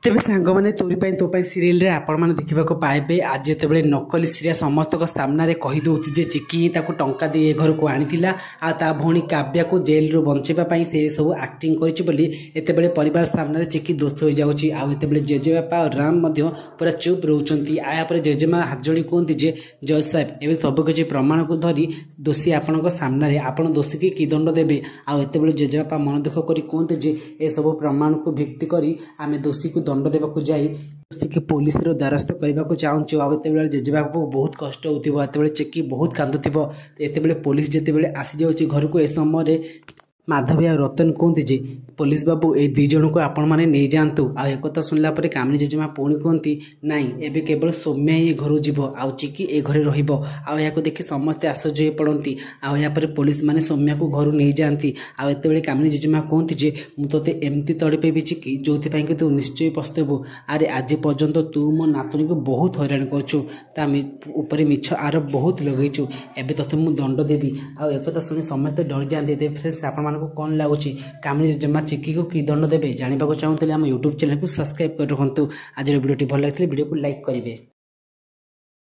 तेज सांग मैंने तोरी तो सीरियल रे आपण मैंने देखा पाइबे आज जो नकली सीरिया समस्त सामना कही दे चिकी टंका दे घर को आनी आ भौणी काव्या को जेल रू बचाई से सब आक्टिंग करते परिवार सामने चिकी दोष हो जाऊँगी आते जेजेबापा और राम पूरा चुप रोच आयापर जेजेमा हाथ जोड़ी कहते जे जज साहेब एवं सबकि प्रमाण को धरी दोषी आपण सामने आपण दोषी की दंड देवे आते जेजेबापा मन दुख कर कहते जे ए सब प्रमाण को भित्ति करी आम दोषी को दंड देवाक जाई दोषी की पुलिस द्वारस्थ करने को चाहूँ आते जेजेबापा बहुत कष्ट होते चिकी बहुत कांदुव एत पुलिस जिते आसी जाऊँगी घर को ए समय माधवी और रतन कहते जे पुलिस बाबू ए दी जन को आपण मैंने नहीं जातु आकथा शुणला कामिनी जेजेमा पुणी कहती नाई एबे केवल सौम्या ये घर जीव आउ चिकी ए घरे रहा देखि समस्ते आश्चर्य पड़ती आपर पुलिस माने सौम्या को घर नहीं जाती आते कामिनी जेजेमा कहती जे मुझे एमती तड़पेबी चिकी जो कि तू निश्चय पस्तेबू अरे आज पर्यंत तू मो नातुणी को बहुत हैरान कर मिछ आरोप बहुत लगेचु एबे तथे मु दंड देवी आकथा शुणी समस्ते डर जाते फ्रेंड्स आप कौन लगुच कामिनी जेजेमा चिकी को कि दंड देवे जानवा चाहूँगे आम यूट्यूब चैनल को सब्सक्राइब कर रखु आज वीडियो भल लगे वीडियो को लाइक करेंगे।